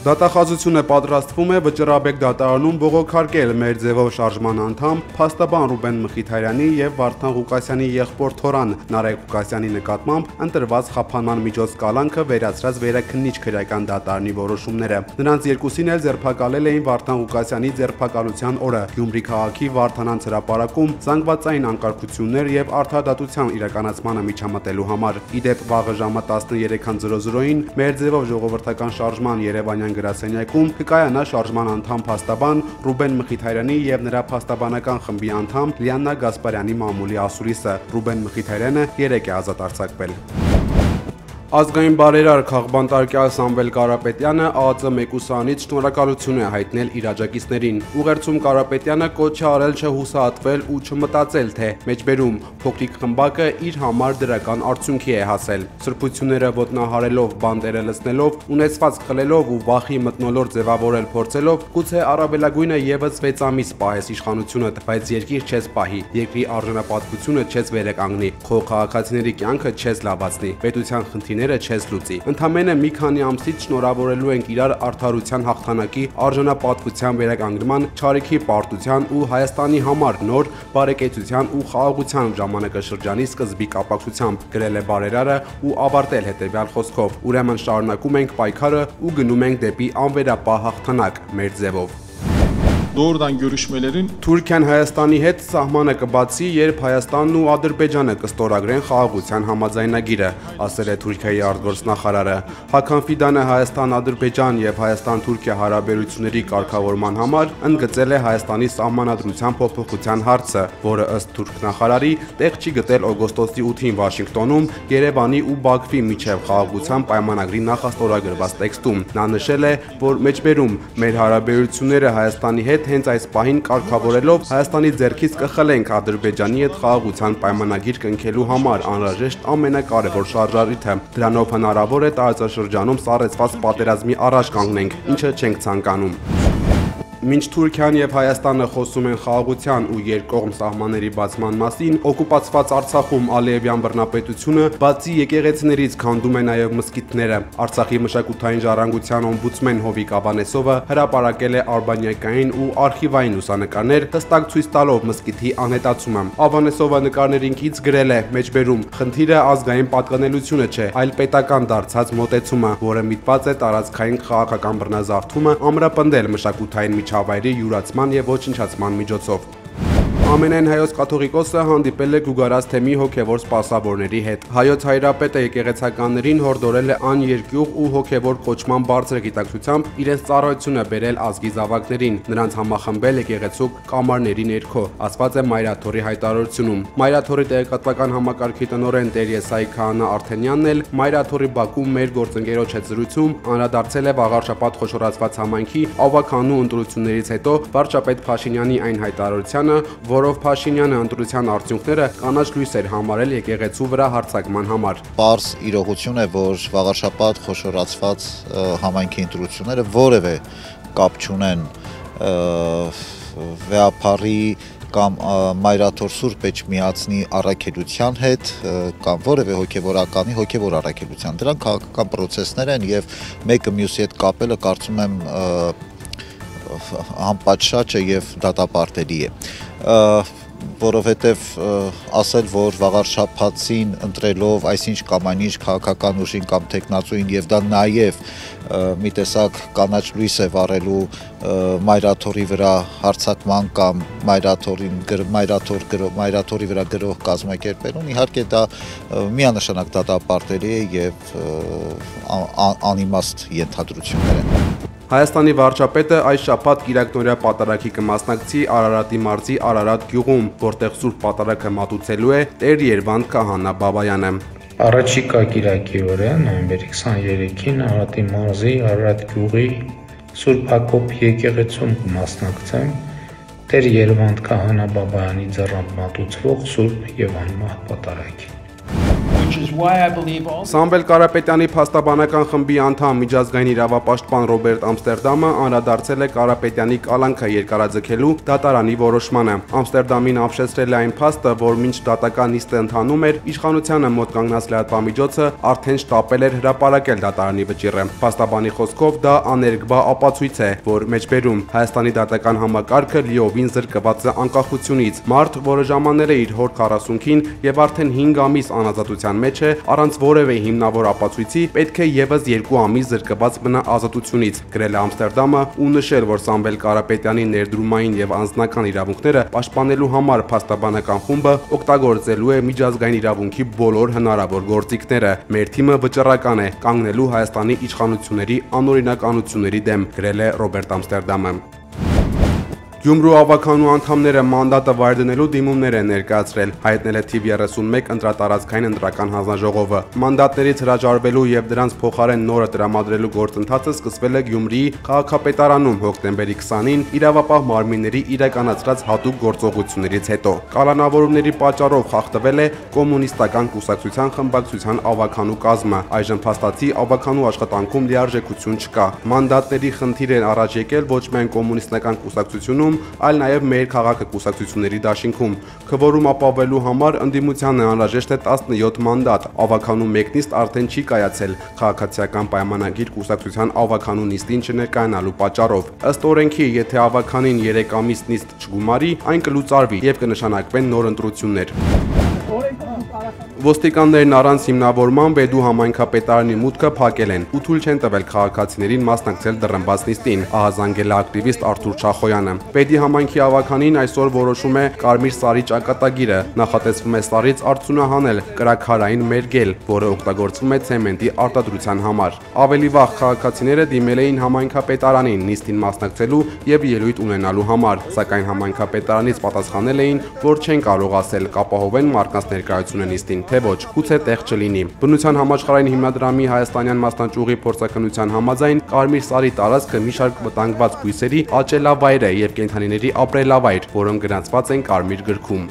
Դատախազությունը պատրաստվում է Վճռաբեկ դատարանում բողոքարկել մեր ձևով շարժման անդամ փաստաբան Ռուբեն Մխիթարյանի եւ Վարդան Ղուկասյանի եղբոր թորան Նարեկ Ղուկասյանի նկատմամբ ընտրված խափանման միջոց կալանքը վերացրած վերաքննիչ քրեական դատարանի որոշումները։ Նրանց երկուսին էլ ձերբակալել էին Վարդան Ղուկասյանի ձերբակալության օրը Գյումրի քաղաքի Վարդանանց հրապարակում զանգվածային անկարգություններ եւ արդարադատության իրականացմանը միջամտելու համար։ Իդեպ վաղը ժամը 13:00-ին մեր ձևով ժողովրդական շարժման Երևանյան գրասենյակում կկայանա շարժման անդամ փաստաբան Ռուբեն Մխիթարյանի եւ նրա փաստաբանական խմբի անդամ Լիաննա Գասպարյանի մամուլի ասուրիսը։ Ռուբեն Մխիթարյանը 3 է ազատ արձակվել։ Ազգային բարերար քաղբանտարկյալ Սամվել Կարապետյանը ԱԱԾ մեկուսանից շնորհակալություն է հայտնել իր աջակիցներին։ Ուղերձում Կարապետյանը կոչ է արել չհուսահատվել ու չմտածել, թե մեջբերում փոքրիկ խմբակը իր համար դրական արդյունքի է հասել։ Սրբությունները ոտնահարելով, բանտերը լցնելով, ունեցված խլելով ու վախի մթնոլորտ ձևավորել փորձելով, գուցե առավելագույնը եւս 6 ամիս պահես իշխանությունդ, բայց երկիր չես պահի, երկրի արժանապատվությունը չես վերականգնի, խող քաղաքացիների կյանքը չես լավացնի, պետության խնդիրները չես լուծի։ Ընդամենը մի քանի ամսից շնորհավորելու ենք իրար արդարության հաղթանակի, արժանապատվության վերականգնման, չարիքի պարտության ու Հայաստանի համար նոր բարեկեցության ու խաղաղության ժամանակաշրջանի սկզբի կապակցությամբ, գրել է բարերարը ու ավարտել հետևյալ խոսքով. ուրեմն շարունակում ենք պայքարը ու գնում ենք դեպի անվերապահ հաղթանակ մեր ձևով։ Doğrudan görüşmelerin Թուրքիան Հայաստանի հետ սահմանը կբացի, երբ Հայաստանն ու Ադրբեջանը կստորագրեն խաղաղության համաձայնագիրը, ասել է Թուրքիայի արտգործնախարարը։ Հական Ֆիդանը Հայաստան-Ադրբեջան եւ Հայաստան-Թուրքիա հարաբերությունների կարգավորման համար ընդգծել է Հայաստանի սահմանադրության փոփոխության հարցը, որը ըստ թուրք նախարարի տեղ չի գտել օգոստոսի 8-ին Վաշինգտոնում Երևանի ու Բաքվի միջև խաղաղության պայմանագրի նախաստորագրված տեքստում։ Նա նշել է, որ մեջբերում մեր հարաբերությունները Հայաստանի հետ հենց այս պահին կարգավորելով Հայաստանի ձեռքից կխլենք Ադրբեջանի հետ խաղաղության պայմանագիր կնքելու համար անհրաժեշտ ամենակարևոր շարժառիթը։ Դրանով հնարավոր է տարածաշրջանում սառեցված պատերազմի առաջ կանգնենք, ինչը չենք ցանկանում։ Մինչ Թուրքիան եւ Հայաստանը խոսում են խաղաղության ու երկկողմ սահմանների բացման մասին, օկուպացված Արցախում Ալիևյան բռնապետությունը բացի եկեղեցիներից քանդում է նաեւ մզկիթները։ Արցախի մշակութային ժառանգության օմբուդսմեն Հովիկ Ավանեսովը հրապարակել է արբանյակային ու արխիվային լուսանկարներ, հստակ ցույց տալով մզկիթի անհետացումը։ Ավանեսովը նկարներին կից գրել է. մեջբերում խնդիրը ազգային պատկանելությունը չէ, այլ պետական դարձած մոտեցումը, որը միտված է տարածքային քաղաքական բռնազավթումը ամրապնդել մշակութային Չավայրի յուրացման եւ ոչնչացման միջոցով։ Ամենայն հայոց կաթողիկոսը հանդիպել է Գուգարաց թեմի հոգևոր սպասավորների հետ։ Հայոց հայրապետը եկեղեցականներին հորդորել է աներկյուղ ու հոգևոր կոչման բարձր գիտակցությամբ իրենց ծառայությունը բերել ազգի զավակներին, նրանց համախմբել եկեղեցու կամարների ներքո, ասված է Մայրաթորի հայտարարությունում։ Մայրաթորի տեղեկատվական համակարգի տնօրեն Տեր Եսայի Քահանա Արթենյանն էլ Մայրաթորի Բաքում մեր գործընկերոջ հետ զրույցում անդրադարձել է վաղ շաբաթ խոշորացված համայնքի ավականու ընտրություններից հետո վարչապետ Փաշինյանի այն հայտարարությանը, որով Փաշինյանը ընտրության արդյունքները կանաչ լույս էր համարել եկեղեցու վրա հարձակման համար։ Պարզ իրողություն է, որ վաղաշաբաթ խոշորացված համայնքի ընտրությունները որևէ կապ չունեն վեապարի կամ Մայրաթոր Սուրբ Էջմիածնի առաքելության հետ կամ որևէ հոգևորականի հոգևոր առաքելության։ Դրանք քաղաքական պրոցեսներ են եւ մեկը մյուսի հետ կապելը կարծում եմ անպատշաճ է եւ դատապարտելի է, որովհետեւ ասել, որ վաղարշաբաթին ընտրելով այսինչ կամ այնինչ քաղաքական ուժին կամ տեխնացուին եւ դա նաեւ մի տեսակ կանաչ լույս է վառելու Մայրաթորի վրա հարձակման կամ Մայրաթորի վրա գրող կազմակերպելուն, իհարկե դա միանշանակ դատապարտելի է եւ անիմաստ ենթադրություններ են։ Հայաստանի վարչապետը այս շաբաթ Կիրակնորյա պատարագի կմասնակցի Արարատի մարզի Արարատ գյուղում, որտեղ Սուրբ պատարագը մատուցելու է Տեր Երվանդ Քահանա Բաբայանը։ Առաջիկա Կիրակի օրը, նոյեմբերի 23-ին Արարատի մարզի Արարատ գյուղի Սուրբ Հակոբ եկեղեցում կմասնակցեմ Տեր Երվանդ Քահանա Բաբայանի ձեռամբ մատուցվող Սուրբ եւ անմահ պատարագի։ Սամվել Կարապետյանի փաստաբանական խմբի անդամ միջազգային իրավապաշտպան Ռոբերտ Ամստերդամը անդրադարձել է Կարապետյանի կալանքը երկարաձգելու դատարանի որոշմանը։ Ամստերդամին ապշեցրել է այն փաստը, որ մինչ դատական նիստը ընթանում էր, իշխանությանը մոտ կանգնած լրատվամիջոցը արդեն շտապել էր հրապարակել դատարանի վճիռը։ Փաստաբանի խոսքով դա աներկբա ապացույց է, որ մեջբերում Հայաստանի դատական համակարգը լիովին զրկված է անկախությունից։ Մարդ, որը ժամանել է իր հոր 40-ին եւ արդեն 5 ամիս անազատության մեջ է, առանց որևէ հիմնավոր ապացույցի պետք է եւս 2 ամիս զրկված մնա ազատությունից, գրել է Ամստերդամը ու նշել, որ Սամվել Կարապետյանի ներդրումային եւ անձնական իրավունքները պաշտպանելու համար փաստաբանական խումբը օգտագործելու է միջազգային իրավունքի բոլոր հնարավոր գործիքները։ Մեր թիմը վճռական է կանգնելու Հայաստանի իշխանությունների անօրինականությունների դեմ, գրել է Ռոբերտ Ամստերդամը։ Գյումրու ավականու անդամները մանդատը վայր դնելու դիմումներ են ներկայացրել, հայտնել է թիվ 31 ընտրատարածքային ընտրական հանձնաժողովը։ Մանդատներից հրաժարվելու եւ դրանց փոխարեն նորը տրամադրելու գործընթացը սկսվել է Գյումրիի քաղաքապետարանում հոկտեմբերի 20-ին իրավապահ մարմինների իրականացրած հատուկ գործողություններից հետո։ Կալանավորումների պատճառով խախտվել է կոմունիստական կուսակցության խմբակցության ավականու կազմը։ Այժմ փաստացի ավականու աշխատանքում լիարժեքություն չկա։ Մանդատների խնդիր են առաջ եկել ոչ միայն կոմունիստական կուսակցությունում, այլ նաև մեր քաղաքը կուսակցությունների դաշինքում։ Քվորում ապավելու համար ընդդիմության է անհրաժեշտ է 17 մանդատ։ Ավականու մեկ նիստ արդեն չի կայացել քաղաքացիական պայմանագիր կուսակցության ավականու նիստին չներկայանալու պատճառով։ Ըստ օրենքի, եթե ավականին 3 ամիս նիստ չգումարի, այն կլուծարվի եւ կնշանակվեն նոր ընտրություններ։ Ոստիկաններն առանց հիմնավորման Բեդու համայնքապետարանի մուտքը փակել են ու թույլ չեն տվել քաղաքացիներին մասնակցել դռնբաց նիստին, ահազանգել է ակտիվիստ Արթուր Չախոյանը։ Բեդի համայնքի ավականին այսօր որոշում է Կարմիր Սարի ճակատագիրը, նախատեսվում է սարից արցունահանել կրաքարային մերգել, որը օգտագործվում է ցեմենտի արտադրության համար։ Ավելի վաղ քաղաքացիները դիմել էին համայնքապետարանին նիստին մասնակցելու եւ ելույթ ունենալու համար, սակայն համայնքապետարանից պատասխանել էին, որ չեն կարող ասել կապահովեն մարդկանց ներկայությունը նիստին, թե ոչ, գուցե տեղ չլինի։ Բնության համաշխարհային հիմնադրամի հայաստանյան մասնաճյուղի փորձականության համաձայն Կարմիր Սարի տարածքը մի շարք վտանգված բույսերի աճելավայր է եւ կենդանիների ապրելավայր, որոնք գրանցված են Կարմիր գրքում։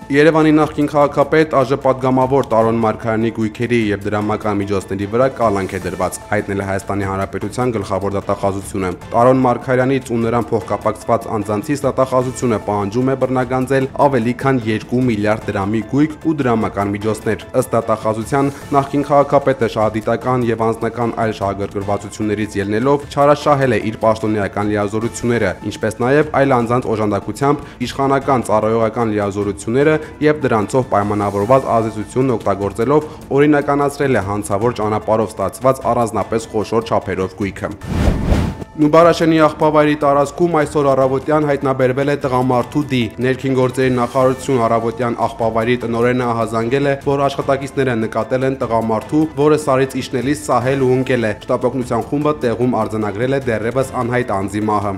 Երևանի նախկին քաղաքապետ ԱԺ պատգամավոր Տարոն Մարգարյանի գույքերի եւ դրամական միջոցների վրա կալանք է դրված, հայտնել է Հայաստանի Հանրապետության գլխավոր դատախազությունը։ Տարոն Մարգարյանից ու նրան փոխկապակցված անձանցից դատախազությունը պահանջում է բռնագանձել ավելի քան 2 միլիարդ դրամի գույք ու դրամական միջոցներ։ Ըստ դատախազության նախկին քաղաքապետը շահադիտական եւ անձնական այլ շահագրգռվածություններից ելնելով չարաշահել է իր պաշտոնեական լիազորությունները, ինչպես նաեւ այլ անձանց օժանդակությամբ իշխանական ծառայողական լիազորությունները եւ դրանցով պայմանավորված ազդեցությունն օգտագործելով օրինականացրել է հանցավոր ճանապարհով ստացված առանձնապես խոշոր չափերով գույքը։ Նուբարաշենի աղբավայրի տարածքում այսօր առավոտյան հայտնաբերվել է տղամարդու դի։ Ներքին գործերի նախարարություն առավոտյան աղբավայրի տնօրենը ահազանգել է, որ աշխատակիցները նկատել են տղամարդու, որը սարից իջնելիս սահել ու ընկել է։ Շտապօգնության խումբը տեղում արձանագրել է դեռևս անհայտ անձի մահը։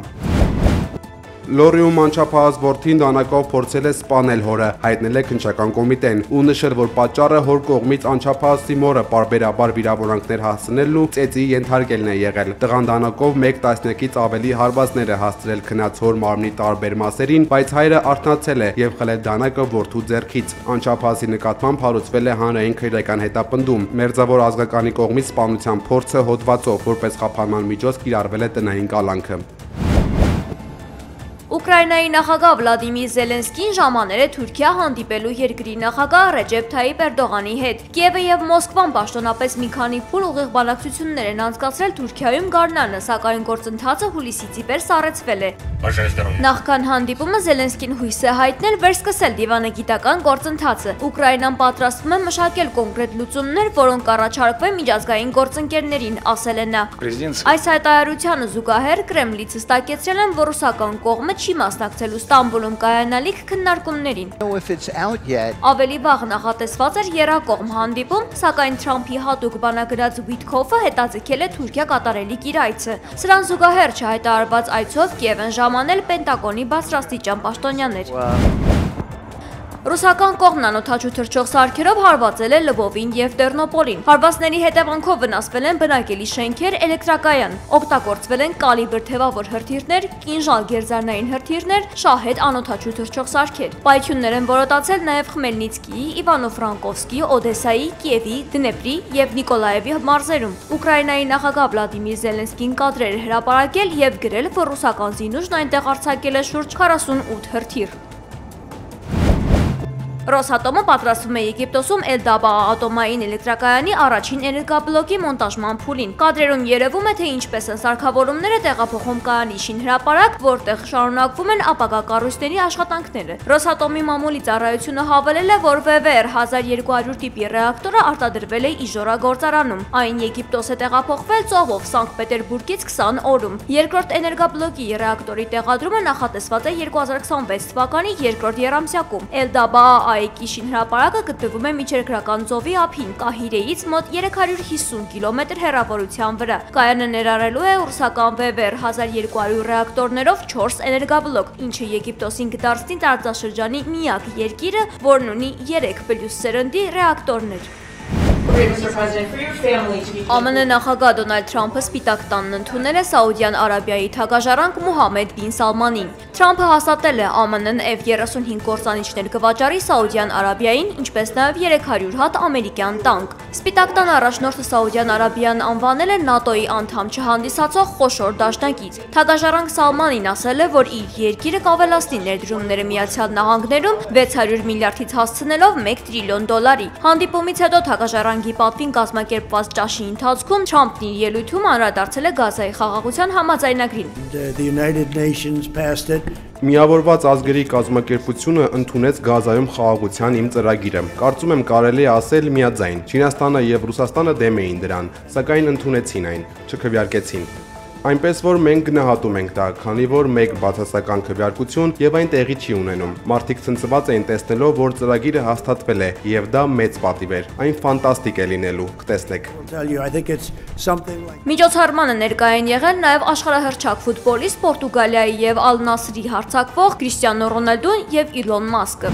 Լորիում անչափահաս որդին դանակով փորձել է սպանել հորը, հայտնել է քննչական կոմիտեն ու նշել, որ պատճառը հոր կողմից անչափահասի մորը պարբերաբար վիրավորանքներ հասցնելն ու ծեծի ենթարկելն է եղել։ Տղան դանակով 1 տասնյակից ավելի հարվածներ է հասցրել քնած հոր մարմնի տարբեր մասերին, բայց հայրը արթնացել է եւ խլել դանակը որդու ձեռքից։ Անչափահասի նկատմամբ հարուցվել է հանրային քրեական հետապնդում։ Մերձավոր ազգականի կողմից սպանության փորձը հոդվածով որպես խափանման միջոց կիրառվել է տնային կալանքը։ Ուկրաինայի նախագահ Վլադիմիր Զելենսկին ժամանել է Թուրքիա հանդիպելու երկրի նախագահ Ռեջեփ Թայիփ Էրդողանի հետ։ Կիևը եւ Մոսկվան պաշտոնապես մի քանի փուլ ուղիղ բանակցություններ են անցկացրել Թուրքիայում գարնանը, սակայն գործընթացը հուլիսից ի վեր սառեցվել է։ Նախքան հանդիպումը Զելենսկին հույս է հայտնել վերսկսել դիվանագիտական գործընթացը։ Ուկրաինան պատրաստվում է մշակել կոնկրետ լուծումներ, որոնք կառաջարկվեն միջազգային գործընկերներին, ասել է նա։ Այս հայտարարությանը զուգահեռ Կրեմլից հստակեցրել են, որ ռուսական կողմը չի մասնակցելու Ստամբուլում կայանալիք քննարկումներին։ Ավելի վաղ նախատեսված էր եռակողմ հանդիպում, սակայն Թրամփի հատուկ բանագրած Ուիտքոֆը հետաձգել է Թուրքիա կատարելիք իր այցը։ Սրան զուգահեռ չհայտարարված այցով Կիև են ժամանել Պենտագոնի բարձրաստիճան պաշտոնյաներ։ Ռուսական կողմն անօդաչու թռչող սարքերով հարվածել է Լվովին և Տերնոպոլին։ Հարվածների հետևանքով վնասվել են բնակելի շենքեր, էլեկտրակայան, օգտագործվել են կալիբր թևավոր հրթիռներ, կինժալ գերձարնային հրթիռներ, շահեդ անօդաչու թռչող սարքեր։ Պայթյուններ են որոտացել նաև Խմելնիցկիի, Իվանո-Ֆրանկովսկի, Օդեսայի, Կիևի, Դնեպրի և Նիկոլաևի մարզերում։ Ուկրաինայի նախագահ Վլադիմիր Զելենսկին կադրեր է հրապարակել և գրել, որ ռուսական զինուժն այնտեղ արձակել է շուրջ 48 հրթիռ։ Ռոսատոմը պատրաստվում է Եգիպտոսում Էլ-Դաբաա ատոմային էլեկտրակայանի առաջին էներգաբլոկի մոնտաժման փուլին։ Կադրերում երևում է, թե ինչպես են սարքավորումները տեղափոխում կայանի շինհրապարակ, որտեղ շարունակվում են ապագա կառույցների աշխատանքները։ Ռոսատոմի մամուլի ծառայությունը հավելել է, որ VVR 1200 տիպի ռեակտորը արտադրվել է Իժորա գործարանում։ Այն Եգիպտոս է տեղափոխվել ծովով Սանկտ Պետերբուրգից 20 օրում։ Երկրորդ էներգաբլոկի ռեակտորի տեղադրումը նախատեսված է 2026 թվականի երկրորդ եռամսյակում։ Էլ-Դաբաա այգի շինհրապարակը գտնվում է Միջերկրական ծովի ափին, Կահիրեից մոտ 350 կիլոմետր հեռավորության վրա։ Կայանը ներառելու է ռուսական VVR 1200 ռեակտորներով 4 էներգաբլոկ, ինչը Եգիպտոսին կդարձնի տարածաշրջանի միակ երկիրը, որն ունի 3+ սերնդի ռեակտորներ։ ԱՄՆ նախագահ Դոնալդ Թրամփը Սպիտակ տանն ընդունել է Սաուդյան Արաբիայի թագաժառանգ Մոհամմեդ բին Սալմանին։ Թրամփը հաստատել է ԱՄՆ-ն F-35 կործանիչներ կվաճառի Սաուդյան Արաբիային, ինչպես նաև 300 հատ ամերիկյան տանկ։ Սպիտակ տան առաջնորդը Սաուդյան Արաբիան անվանել է ՆԱՏՕ-ի անդամ չհանդիսացող խոշոր դաշնակից։ Թագաժառանգ Սալմանին ասել է, որ իր երկիրը կավելացնի ներդրումները Միացյալ Նահանգներում 600 միլիարդից հասցնելով $1 տրիլիոն։ Հանդիպումից հետո թագաժառանգի պատվին կազմակերպված ճաշի ընթացքում Թրամփն իր ելույթում անդրադարձել է Գազայի խաղաղության համաձայնագրին։ Միավորված ազգերի կազմակերպությունը ընդունեց Գազայում խաղաղության իմ ծրագիրը։ Կարծում եմ կարելի է ասել միաձայն։ Չինաստանը եւ Ռուսաստանը դեմ էին դրան, սակայն ընդունեցին այն, չքվեարկեցին։ Այնպես որ մենք գնահատում ենք դա, քանի որ մեկ բացասական քվեարկություն եւ այն տեղի չի ունենում։ Մարդիկ ցնցված էին տեսնելով, որ ծրագիրը հաստատվել է եւ դա մեծ պատիվ էր։ Այն ֆանտաստիկ է լինելու, կտեսնեք։ Միջոցառմանը ներկա են եղել նաև աշխարհահռչակ ֆուտբոլիստ Պորտուգալիայի եւ Ալ Նասրի հարձակվող Քրիստիանո Ռոնալդուն եւ Իլոն Մասկը։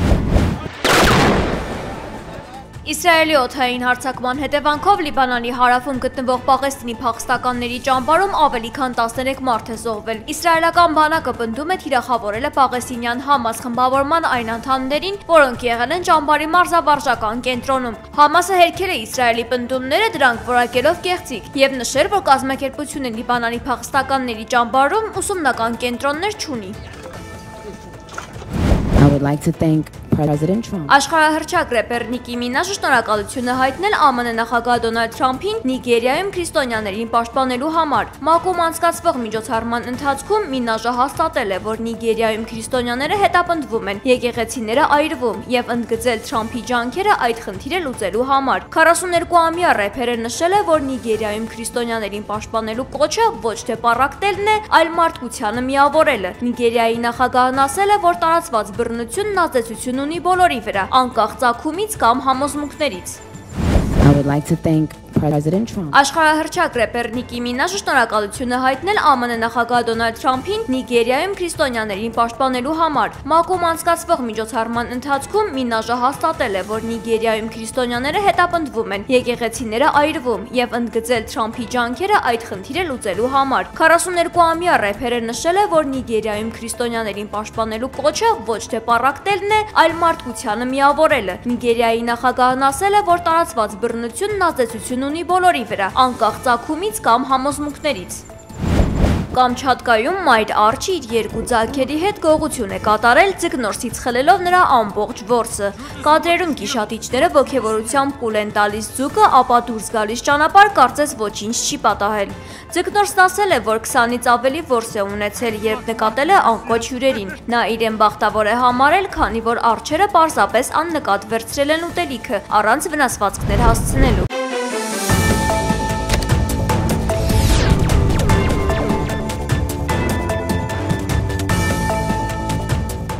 Իսրայելի օդային հարձակման հետևանքով Լիբանանի հարավում գտնվող Պաղեստինի փախստականների ճամբարում ավելի քան 13 մարդ է զոհվել։ Իսրայելական բանակը պնդում է թիրախավորել է պաղեստինյան Համաս խմբավորման այն անդամներին, որոնք եղել են ճամբարի մարզավարժական կենտրոնում։ Համասը հերքել է Իսրայելի պնդումները, դրանք որակելով կեղծիք, եւ նշել, որ կազմակերպությունը Լիբանանի փախստականների ճամբարում ուսումնական կենտրոններ չունի։ I would like to thank President Trump. Աշխարհահռչակ ռեպեր Նիկի Մինաժը շնորհակալություն է հայտնել ԱՄՆ նախագահ Դոնալդ Թրամփին Նիգերիայում քրիստոնյաներին պաշտպանելու համար։ ՄԱԿ-ում անցկացվող միջոցառման ընթացքում Մինաժը հաստատել է, որ Նիգերիայում քրիստոնյաները հետապնդվում են, եկեղեցիները այրվում եւ ընդգծել Թրամփի ջանքերը այդ խնդիրը լուծելու համար։ 42-ամյա ռեպերը նշել է, որ Նիգերիայում քրիստոնյաներին պաշտպանելու կոչը ոչ թե պառակտելն է, այլ մարդկությանը միավորելը։ Նիգերիայի նախագահն ասել է, որ տարածված բռնությունն ազդեցություն ունի բոլորի վրա, անկախ ծագումից կամ համոզմունքներից։ I would like to thank President Trump. Աշխարհահռչակ ռեպեր Նիկի Մինաժը շնորհակալություն է հայտնել ԱՄՆ նախագահ Դոնալդ Թրամփին Նիգերիայում քրիստոնյաներին պաշտպանելու համար։ ՄԱԿ-ում անցկացվող միջոցառման ընթացքում Մինաժը հաստատել է, որ Նիգերիայում քրիստոնյաները հետապնդվում են, եկեղեցիները այրվում եւ ընդգծել Թրամփի ջանքերը այդ խնդիրը լուծելու համար։ 42-ամյա ռեպերը նշել է, որ Նիգերիայում քրիստոնյաներին պաշտպանելու կոչը ոչ թե պառակտելն է, այլ մարդկությանը միավորելը։ Նիգերիայի նախագահն ասել է, որ տարածված բռնությունն ազդեցություն ունի բոլորի վրա, անկախ ծագումից կամ համոզմունքներից։ Կամչատկայում մայր արջը իր 2 ձագերի հետ գողություն է կատարել, ձկնորսից խլելով նրա ամբողջ որսը։ Կադրերում գիշատիչները ոգևորությամբ կուլ են տալիս ձուկը, ապա դուրս գալիս ճանապարհ կարծես ոչինչ չի պատահել։ Ձկնորսն ասել է, որ 20-ից ավելի որս է ունեցել, երբ նկատել է անկոչ հյուրերին։ Նա իրեն բախտավոր է համարել, քանի որ արջերը պարզապես աննկատ վերցրել են ուտելիքը, առանց վնասվածքներ հասցնելու։